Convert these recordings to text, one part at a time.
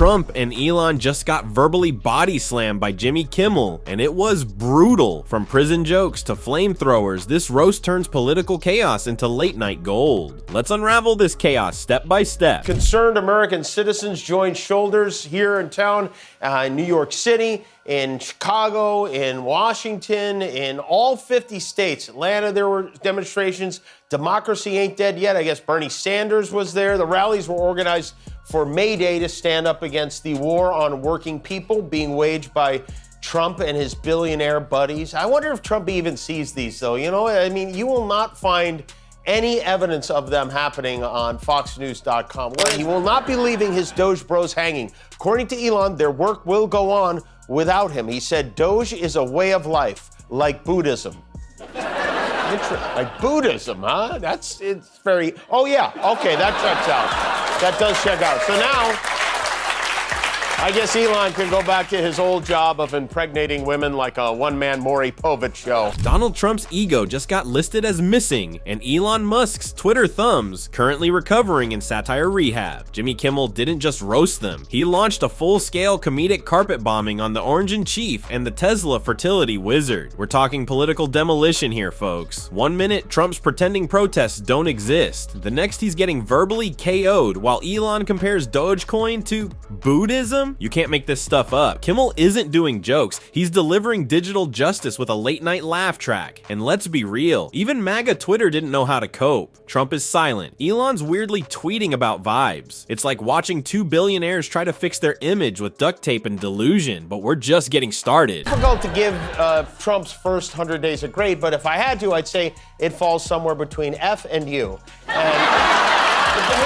Trump and Elon just got verbally body slammed by Jimmy Kimmel, and it was brutal. From prison jokes to flamethrowers, this roast turns political chaos into late-night gold. Let's unravel this chaos step by step. Concerned American citizens joined shoulders here in town, in New York City, in Chicago, in Washington, in all 50 states. Atlanta, there were demonstrations. Democracy ain't dead yet. I guess Bernie Sanders was there. The rallies were organized for May Day to stand up against the war on working people being waged by Trump and his billionaire buddies. I wonder if Trump even sees these, though. You know, I mean, you will not find any evidence of them happening on FoxNews.com. He will not be leaving his Doge bros hanging. According to Elon, their work will go on without him. He said Doge is a way of life, like Buddhism. Like Buddhism, huh? It's very, oh yeah, okay, that checks out. That does check out. So now, I guess Elon can go back to his old job of impregnating women like a one-man Maury Povich show. Donald Trump's ego just got listed as missing, and Elon Musk's Twitter thumbs currently recovering in satire rehab. Jimmy Kimmel didn't just roast them. He launched a full-scale comedic carpet bombing on the Orange and Chief and the Tesla fertility wizard. We're talking political demolition here, folks. 1 minute, Trump's pretending protests don't exist. The next, he's getting verbally KO'd, while Elon compares Dogecoin to Buddhism. You can't make this stuff up. Kimmel isn't doing jokes. He's delivering digital justice with a late-night laugh track. And let's be real, even MAGA Twitter didn't know how to cope. Trump is silent. Elon's weirdly tweeting about vibes. It's like watching two billionaires try to fix their image with duct tape and delusion, but we're just getting started. Difficult to give Trump's first 100 days a grade, but if I had to, I'd say it falls somewhere between F and U.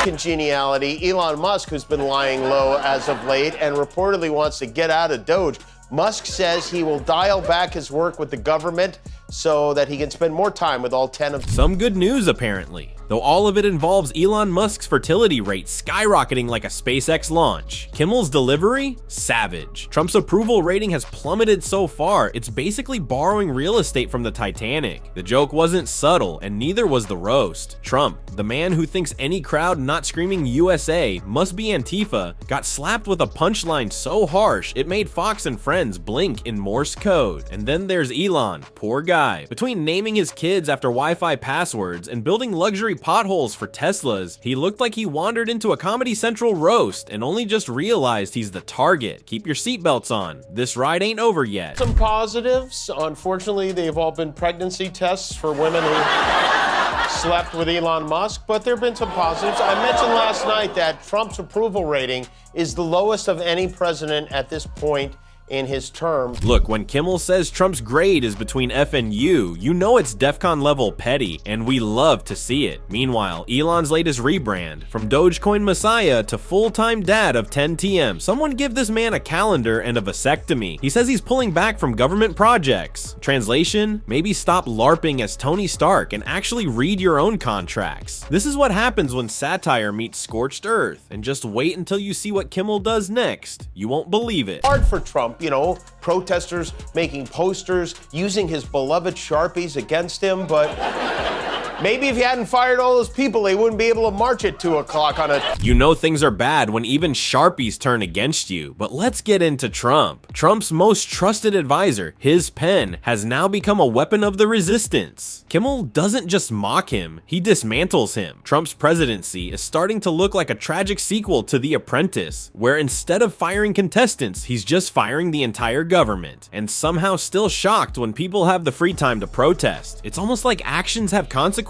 Congeniality, Elon Musk, who's been lying low as of late and reportedly wants to get out of Doge. Musk says he will dial back his work with the government so that he can spend more time with all 10 of them. Some good news, apparently. Though all of it involves Elon Musk's fertility rate skyrocketing like a SpaceX launch. Kimmel's delivery? Savage. Trump's approval rating has plummeted so far, it's basically borrowing real estate from the Titanic. The joke wasn't subtle, and neither was the roast. Trump, the man who thinks any crowd not screaming USA must be Antifa, got slapped with a punchline so harsh it made Fox and Friends blink in Morse code. And then there's Elon, poor guy. Between naming his kids after Wi-Fi passwords and building luxury potholes for Teslas, he looked like he wandered into a Comedy Central roast and only just realized he's the target. Keep your seatbelts on. This ride ain't over yet. Some positives. Unfortunately, they've all been pregnancy tests for women who slept with Elon Musk, but there have been some positives. I mentioned last night that Trump's approval rating is the lowest of any president at this point in his term. Look, when Kimmel says Trump's grade is between F and U, you know it's DEFCON level petty, and we love to see it. Meanwhile, Elon's latest rebrand, from Dogecoin Messiah to full-time dad of 10TM. Someone give this man a calendar and a vasectomy. He says he's pulling back from government projects. Translation, maybe stop LARPing as Tony Stark and actually read your own contracts. This is what happens when satire meets scorched earth, and just wait until you see what Kimmel does next. You won't believe it. Hard for Trump. You know, protesters making posters, using his beloved Sharpies against him, but maybe if he hadn't fired all those people, they wouldn't be able to march at 2 o'clock on a... You know things are bad when even Sharpies turn against you, but let's get into Trump. Trump's most trusted advisor, his pen, has now become a weapon of the resistance. Kimmel doesn't just mock him, he dismantles him. Trump's presidency is starting to look like a tragic sequel to The Apprentice, where instead of firing contestants, he's just firing the entire government, and somehow still shocked when people have the free time to protest. It's almost like actions have consequences.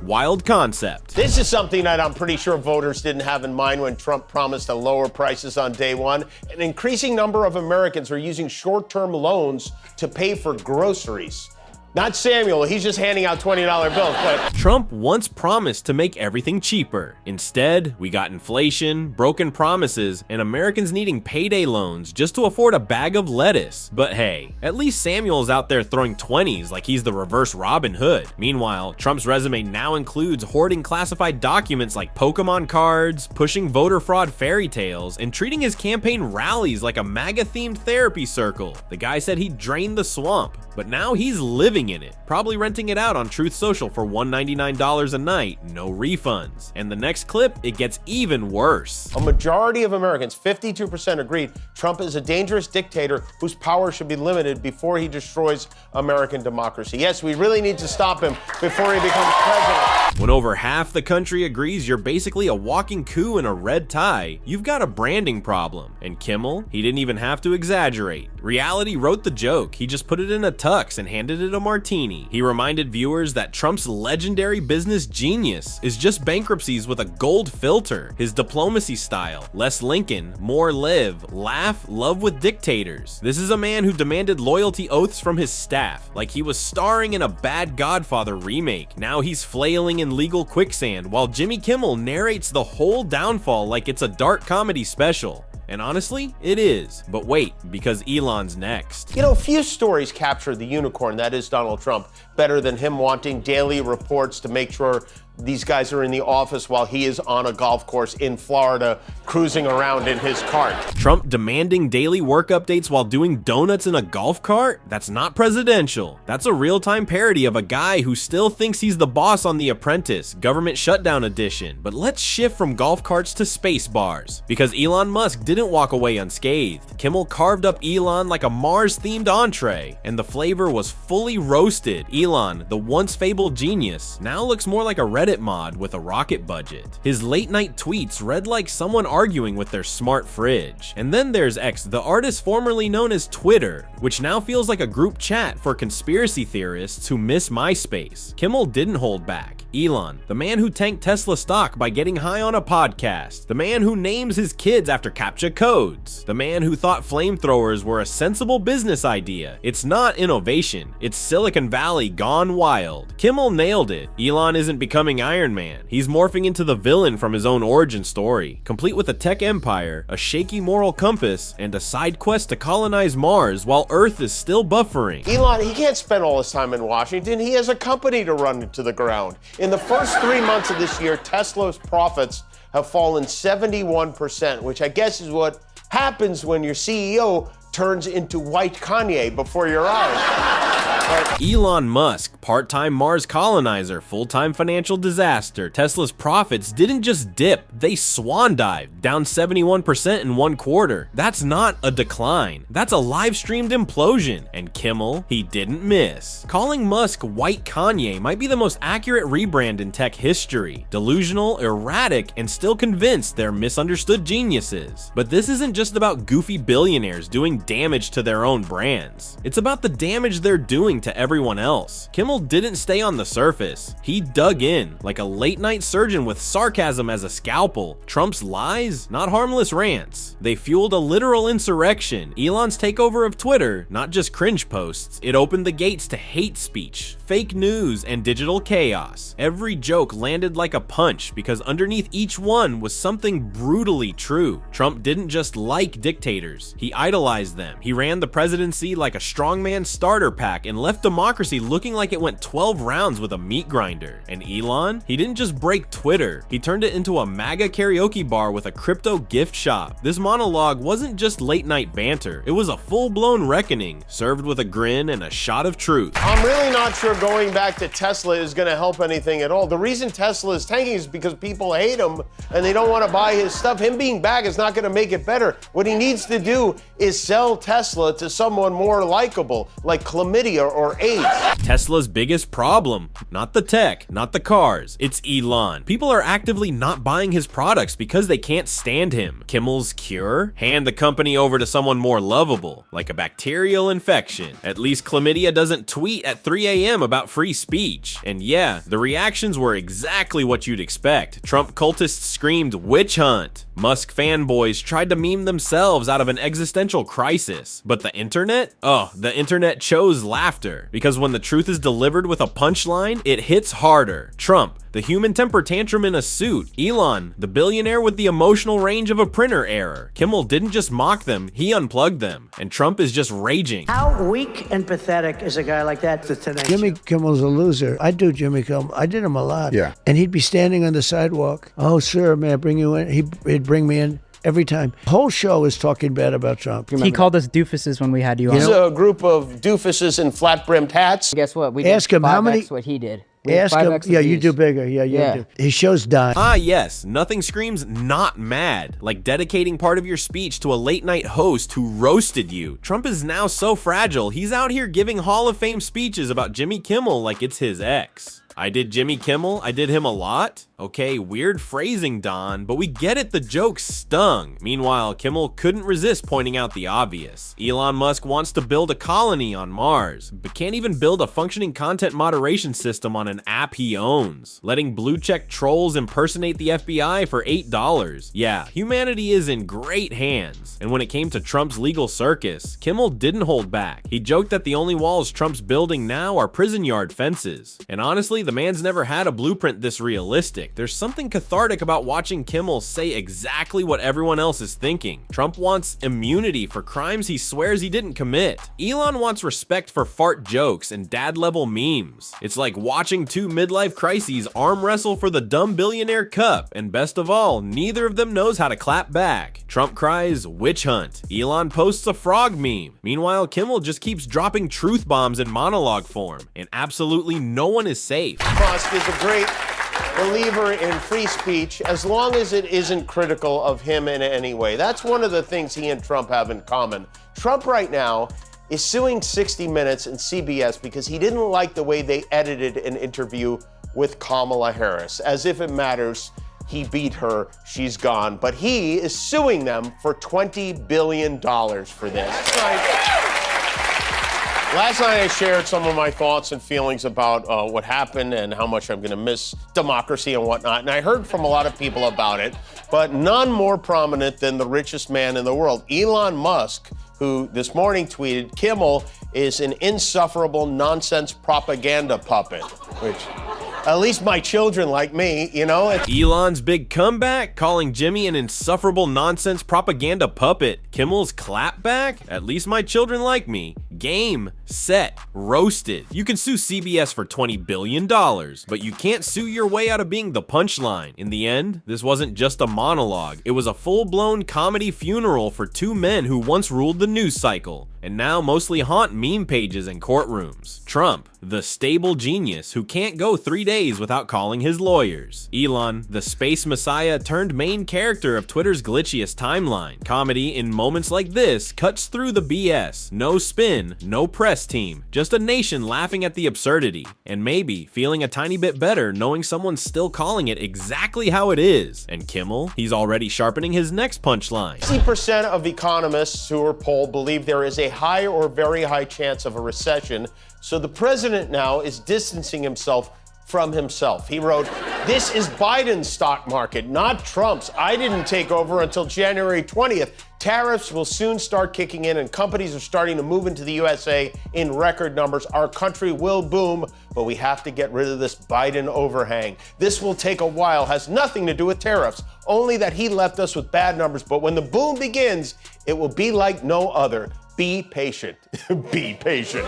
Wild concept. This is something that I'm pretty sure voters didn't have in mind when Trump promised to lower prices on day one. An increasing number of Americans are using short-term loans to pay for groceries. Not Samuel, he's just handing out $20 bills, but... Trump once promised to make everything cheaper. Instead, we got inflation, broken promises, and Americans needing payday loans just to afford a bag of lettuce. But hey, at least Samuel's out there throwing 20s like he's the reverse Robin Hood. Meanwhile, Trump's resume now includes hoarding classified documents like Pokemon cards, pushing voter fraud fairy tales, and treating his campaign rallies like a MAGA-themed therapy circle. The guy said he'd drain the swamp, but now he's living living in it, probably renting it out on Truth Social for $199 a night, no refunds. And the next clip, it gets even worse. A majority of Americans, 52%, agreed Trump is a dangerous dictator whose power should be limited before he destroys American democracy. Yes, we really need to stop him before he becomes president. When over half the country agrees you're basically a walking coup in a red tie, you've got a branding problem. And Kimmel, he didn't even have to exaggerate. Reality wrote the joke, he just put it in a tux and handed it a martini. He reminded viewers that Trump's legendary business genius is just bankruptcies with a gold filter. His diplomacy style, less Lincoln, more live, laugh, love with dictators. This is a man who demanded loyalty oaths from his staff, like he was starring in a bad Godfather remake. Now he's flailing in legal quicksand while Jimmy Kimmel narrates the whole downfall like it's a dark comedy special. And honestly, it is. But wait, because Elon's next. You know, few stories capture the unicorn that is Donald Trump better than him wanting daily reports to make sure these guys are in the office while he is on a golf course in Florida cruising around in his cart. Trump demanding daily work updates while doing donuts in a golf cart? That's not presidential. That's a real-time parody of a guy who still thinks he's the boss on The Apprentice, government shutdown edition. But let's shift from golf carts to space bars. Because Elon Musk didn't walk away unscathed. Kimmel carved up Elon like a Mars-themed entree, and the flavor was fully roasted. Elon, the once fabled genius, now looks more like a Reddit mod with a rocket budget. His late night tweets read like someone arguing with their smart fridge. And then there's X, the artist formerly known as Twitter, which now feels like a group chat for conspiracy theorists who miss MySpace. Kimmel didn't hold back. Elon, the man who tanked Tesla stock by getting high on a podcast, the man who names his kids after CAPTCHA codes, the man who thought flamethrowers were a sensible business idea. It's not innovation, it's Silicon Valley gone wild. Kimmel nailed it. Elon isn't becoming Iron Man. He's morphing into the villain from his own origin story, complete with a tech empire, a shaky moral compass, and a side quest to colonize Mars while Earth is still buffering. Elon, he can't spend all his time in Washington. He has a company to run into the ground. In the first 3 months of this year, Tesla's profits have fallen 71%, which I guess is what happens when your CEO turns into white Kanye before your eyes. Elon Musk, part-time Mars colonizer, full-time financial disaster. Tesla's profits didn't just dip, they swan dived, down 71% in 1 quarter. That's not a decline, that's a live-streamed implosion. And Kimmel, he didn't miss. Calling Musk white Kanye might be the most accurate rebrand in tech history. Delusional, erratic, and still convinced they're misunderstood geniuses. But this isn't just about goofy billionaires doing damage to their own brands. It's about the damage they're doing to everyone else. Kimmel didn't stay on the surface. He dug in, like a late-night surgeon with sarcasm as a scalpel. Trump's lies? Not harmless rants. They fueled a literal insurrection. Elon's takeover of Twitter, not just cringe posts, it opened the gates to hate speech, fake news, and digital chaos. Every joke landed like a punch because underneath each one was something brutally true. Trump didn't just like dictators, he idolized them. He ran the presidency like a strongman starter pack and left democracy looking like it went 12 rounds with a meat grinder. And Elon, he didn't just break Twitter, he turned it into a MAGA karaoke bar with a crypto gift shop. This monologue wasn't just late night banter, it was a full-blown reckoning, served with a grin and a shot of truth. I'm really not sure going back to Tesla is going to help anything at all. The reason Tesla is tanking is because people hate him and they don't want to buy his stuff. Him being back is not going to make it better. What he needs to do is sell Tesla to someone more likable, like chlamydia or AIDS. Tesla's biggest problem, not the tech, not the cars, it's Elon. People are actively not buying his products because they can't stand him. Kimmel's cure? Hand the company over to someone more lovable, like a bacterial infection. At least chlamydia doesn't tweet at 3 a.m. about free speech. And yeah, the reactions were exactly what you'd expect. Trump cultists screamed witch hunt. Musk fanboys tried to meme themselves out of an existential crisis. But the internet? Oh, the internet chose laughter. Because when the truth is delivered with a punchline, it hits harder. Trump, the human temper tantrum in a suit. Elon, the billionaire with the emotional range of a printer error. Kimmel didn't just mock them, he unplugged them. And Trump is just raging. How weak and pathetic is a guy like that? Jimmy Kimmel's a loser. I do Jimmy Kimmel. I did him a lot. Yeah. And he'd be standing on the sidewalk. Oh, sir, may I bring you in? He'd bring me in. every time. The whole show is talking bad about Trump. He called us doofuses when we had you on. He's a group of doofuses in flat-brimmed hats. Guess what? We did Ask him how 5x many. what he did. We did Ask him. 5x Yeah, of you these. do bigger. Yeah, you Yeah. do. His show's dying. Ah yes, nothing screams not mad like dedicating part of your speech to a late night host who roasted you. Trump is now so fragile, he's out here giving Hall of Fame speeches about Jimmy Kimmel like it's his ex. I did Jimmy Kimmel, I did him a lot? Okay, weird phrasing, Don, but we get it, the joke stung. Meanwhile, Kimmel couldn't resist pointing out the obvious. Elon Musk wants to build a colony on Mars, but can't even build a functioning content moderation system on an app he owns, letting blue-check trolls impersonate the FBI for $8. Yeah, humanity is in great hands. And when it came to Trump's legal circus, Kimmel didn't hold back. He joked that the only walls Trump's building now are prison yard fences. And honestly, the man's never had a blueprint this realistic. There's something cathartic about watching Kimmel say exactly what everyone else is thinking. Trump wants immunity for crimes he swears he didn't commit. Elon wants respect for fart jokes and dad-level memes. It's like watching two midlife crises arm wrestle for the dumb billionaire cup, and best of all, neither of them knows how to clap back. Trump cries, witch hunt. Elon posts a frog meme. Meanwhile, Kimmel just keeps dropping truth bombs in monologue form, and absolutely no one is safe. Musk is a great believer in free speech as long as it isn't critical of him in any way. That's one of the things he and Trump have in common. Trump right now is suing 60 Minutes and CBS because he didn't like the way they edited an interview with Kamala Harris. As if it matters, he beat her, she's gone. But he is suing them for $20 billion for this. Last night I shared some of my thoughts and feelings about what happened and how much I'm going to miss democracy and whatnot. And I heard from a lot of people about it, but none more prominent than the richest man in the world, Elon Musk, who this morning tweeted, Kimmel is an insufferable nonsense propaganda puppet, which at least my children like me, you know? Elon's big comeback, calling Jimmy an insufferable nonsense propaganda puppet. Kimmel's clapback, at least my children like me. Game, set, roasted. You can sue CBS for $20 billion, but you can't sue your way out of being the punchline. In the end, this wasn't just a monologue. It was a full-blown comedy funeral for two men who once ruled the news cycle, and now mostly haunt meme pages and courtrooms. Trump, the stable genius who can't go 3 days without calling his lawyers. Elon, the space messiah turned main character of Twitter's glitchiest timeline. Comedy in moments like this cuts through the BS. No spin, no press team, just a nation laughing at the absurdity, and maybe feeling a tiny bit better knowing someone's still calling it exactly how it is. And Kimmel, he's already sharpening his next punchline. 60% of economists who are polled believe there is a high or very high chance of a recession. So the president now is distancing himself from himself. He wrote, "This is Biden's stock market, not Trump's. I didn't take over until January 20th. Tariffs will soon start kicking in and companies are starting to move into the USA in record numbers. Our country will boom, but we have to get rid of this Biden overhang. This will take a while, has nothing to do with tariffs, only that he left us with bad numbers. But when the boom begins, it will be like no other. Be patient." Be patient.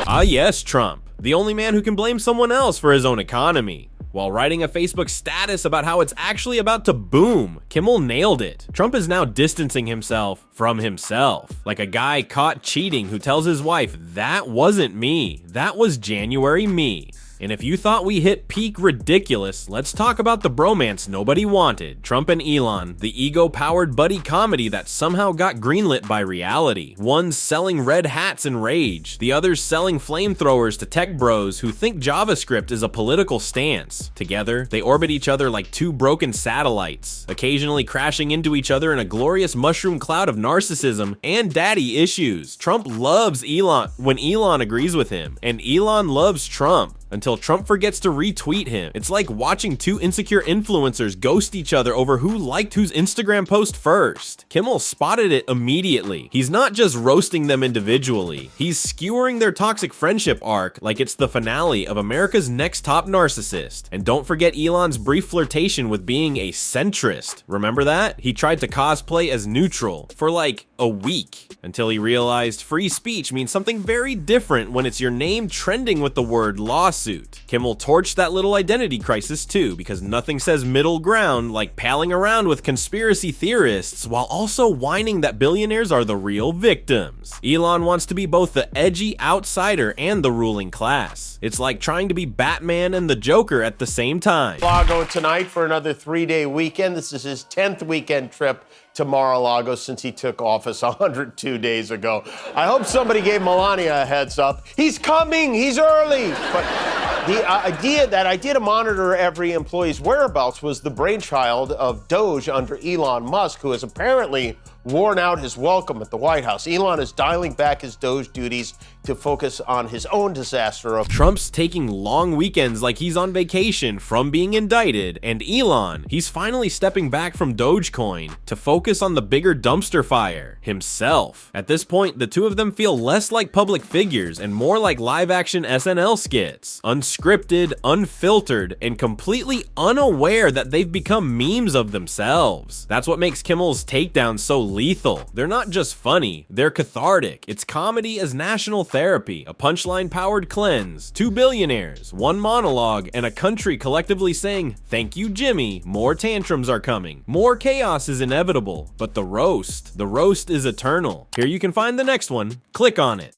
Ah yes, Trump, the only man who can blame someone else for his own economy. While writing a Facebook status about how it's actually about to boom, Kimmel nailed it. Trump is now distancing himself from himself, like a guy caught cheating who tells his wife, "That wasn't me, that was January me." And if you thought we hit peak ridiculous, let's talk about the bromance nobody wanted. Trump and Elon, the ego-powered buddy comedy that somehow got greenlit by reality. One's selling red hats in rage, the other's selling flamethrowers to tech bros who think JavaScript is a political stance. Together, they orbit each other like two broken satellites, occasionally crashing into each other in a glorious mushroom cloud of narcissism and daddy issues. Trump loves Elon when Elon agrees with him, and Elon loves Trump until Trump forgets to retweet him. It's like watching two insecure influencers ghost each other over who liked whose Instagram post first. Kimmel spotted it immediately. He's not just roasting them individually, he's skewering their toxic friendship arc like it's the finale of America's Next Top Narcissist. And don't forget Elon's brief flirtation with being a centrist. Remember that? He tried to cosplay as neutral for like a week until he realized free speech means something very different when it's your name trending with the word lawsuit. lawsuit. Kimmel torched that little identity crisis too, because nothing says middle ground like palling around with conspiracy theorists while also whining that billionaires are the real victims. Elon wants to be both the edgy outsider and the ruling class. It's like trying to be Batman and the Joker at the same time. Mar-a-Lago tonight for another 3-day weekend. This is his 10th weekend trip to Mar-a-Lago since he took office 102 days ago. I hope somebody gave Melania a heads up. He's coming, he's early. But the idea to monitor every employee's whereabouts was the brainchild of Doge under Elon Musk, who has apparently worn out his welcome at the White House. Elon is dialing back his Doge duties to focus on his own disaster of Trump's taking long weekends like he's on vacation from being indicted, and Elon, he's finally stepping back from Dogecoin to focus on the bigger dumpster fire, himself. At this point, the two of them feel less like public figures and more like live-action SNL skits, unscripted, unfiltered, and completely unaware that they've become memes of themselves. That's what makes Kimmel's takedowns so lethal. They're not just funny, they're cathartic. It's comedy as national therapy, a punchline-powered cleanse, two billionaires, one monologue, and a country collectively saying, "Thank you, Jimmy, more tantrums are coming. More chaos is inevitable." But the roast is eternal. Here you can find the next one. Click on it.